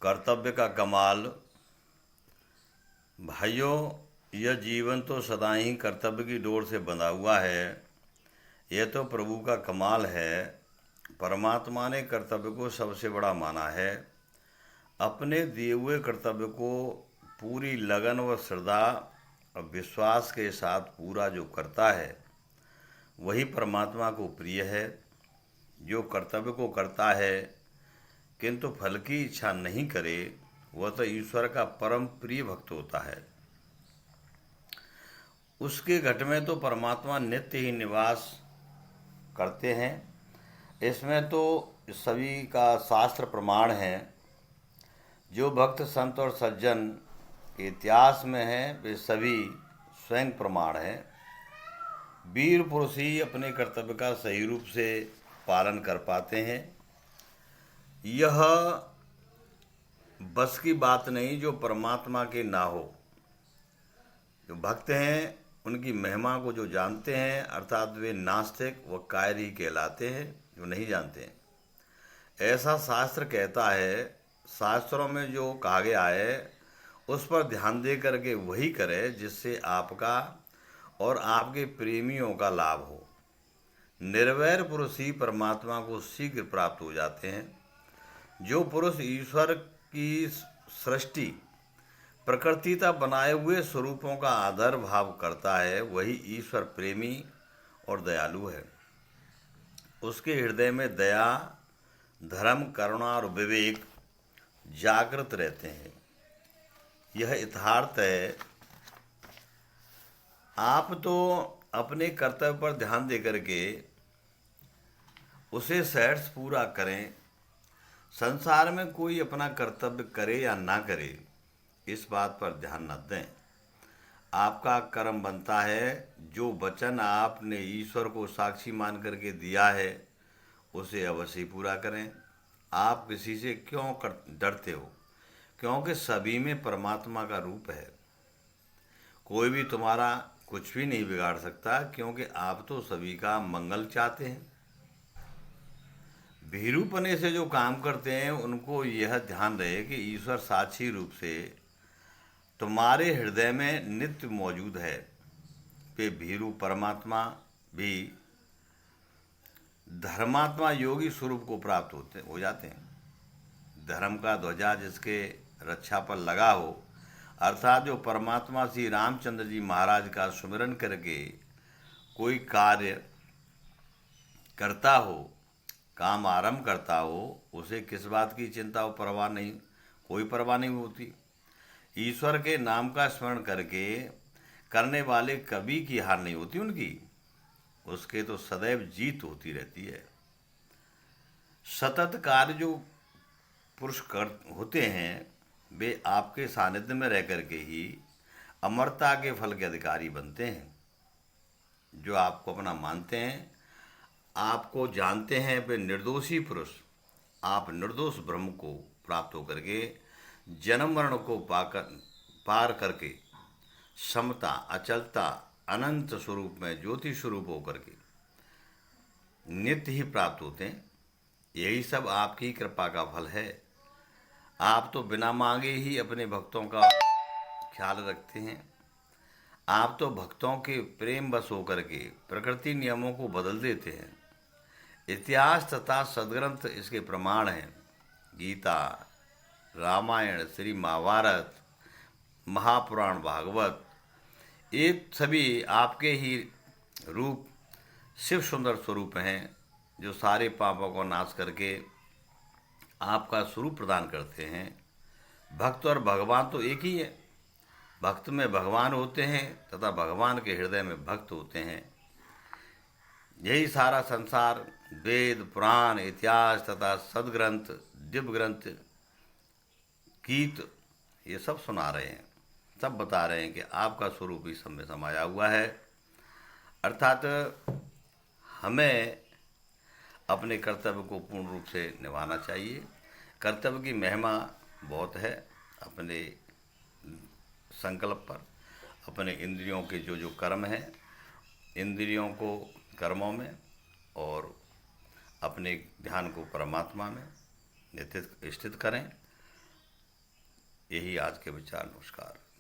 कर्तव्य का कमाल। भाइयों, यह जीवन तो सदा ही कर्तव्य की डोर से बंधा हुआ है। यह तो प्रभु का कमाल है। परमात्मा ने कर्तव्य को सबसे बड़ा माना है। अपने दिए हुए कर्तव्य को पूरी लगन व श्रद्धा और विश्वास के साथ पूरा जो करता है वही परमात्मा को प्रिय है। जो कर्तव्य को करता है किंतु फल की इच्छा नहीं करे, वह तो ईश्वर का परम प्रिय भक्त होता है। उसके घट में तो परमात्मा नित्य ही निवास करते हैं। इसमें तो सभी का शास्त्र प्रमाण है। जो भक्त संत और सज्जन के इतिहास में हैं वे सभी स्वयं प्रमाण हैं। वीर पुरुष ही अपने कर्तव्य का सही रूप से पालन कर पाते हैं। यह बस की बात नहीं जो परमात्मा के ना हो। जो भक्त हैं उनकी महिमा को जो जानते हैं, अर्थात वे नास्तिक व कायर ही कहलाते हैं जो नहीं जानते हैं। ऐसा शास्त्र कहता है। शास्त्रों में जो कहा गया है उस पर ध्यान दे करके वही करे जिससे आपका और आपके प्रेमियों का लाभ हो। निर्वैर पुरुष ही परमात्मा को शीघ्र प्राप्त हो जाते हैं। जो पुरुष ईश्वर की सृष्टि प्रकृतिता बनाए हुए स्वरूपों का आदर भाव करता है वही ईश्वर प्रेमी और दयालु है। उसके हृदय में दया, धर्म, करुणा और विवेक जागृत रहते हैं। यह यथार्थ है। आप तो अपने कर्तव्य पर ध्यान दे करके उसे सहर्ष पूरा करें। संसार में कोई अपना कर्तव्य करे या ना करे इस बात पर ध्यान न दें। आपका कर्म बनता है। जो वचन आपने ईश्वर को साक्षी मान करके दिया है उसे अवश्य पूरा करें। आप किसी से क्यों डरते हो? क्योंकि सभी में परमात्मा का रूप है। कोई भी तुम्हारा कुछ भी नहीं बिगाड़ सकता, क्योंकि आप तो सभी का मंगल चाहते हैं। भीरुपने से जो काम करते हैं उनको यह ध्यान रहे कि ईश्वर साक्षी रूप से तुम्हारे हृदय में नित्य मौजूद है। वे भीरु परमात्मा भी धर्मात्मा योगी स्वरूप को प्राप्त हो जाते हैं। धर्म का ध्वजा जिसके रक्षा पर लगा हो, अर्थात जो परमात्मा श्री रामचंद्र जी महाराज का सुमिरन करके कोई कार्य करता हो, काम आरंभ करता हो, उसे किस बात की चिंता और परवाह नहीं, कोई परवाह नहीं होती। ईश्वर के नाम का स्मरण करके करने वाले कभी की हार नहीं होती उनकी। उसके तो सदैव जीत होती रहती है। सतत कार्य जो पुरुष कर होते हैं वे आपके सानिध्य में रह करके ही अमरता के फल के अधिकारी बनते हैं। जो आपको अपना मानते हैं, आपको जानते हैं, वे निर्दोषी पुरुष आप निर्दोष ब्रह्म को प्राप्त होकर के जन्म मरण को पार करके समता, अचलता, अनंत स्वरूप में ज्योति स्वरूप होकर के नित्य ही प्राप्त होते हैं। यही सब आपकी कृपा का फल है। आप तो बिना मांगे ही अपने भक्तों का ख्याल रखते हैं। आप तो भक्तों के प्रेम बस होकर के प्रकृति नियमों को बदल देते हैं। इतिहास तथा सदग्रंथ इसके प्रमाण हैं। गीता, रामायण, श्री महाभारत, महापुराण, भागवत, ये सभी आपके ही रूप शिव सुंदर स्वरूप हैं जो सारे पापों को नाश करके आपका स्वरूप प्रदान करते हैं। भक्त और भगवान तो एक ही है। भक्त में भगवान होते हैं तथा भगवान के हृदय में भक्त होते हैं। यही सारा संसार वेद, पुराण, इतिहास तथा सदग्रंथ, दिव्य ग्रंथ, गीत ये सब सुना रहे हैं, सब बता रहे हैं कि आपका स्वरूप ही सब में समाया हुआ है। अर्थात हमें अपने कर्तव्य को पूर्ण रूप से निभाना चाहिए। कर्तव्य की महिमा बहुत है। अपने संकल्प पर, अपने इंद्रियों के जो जो कर्म हैं, इंद्रियों को कर्मों में और अपने ध्यान को परमात्मा में स्थित करें यही आज के विचार। नमस्कार।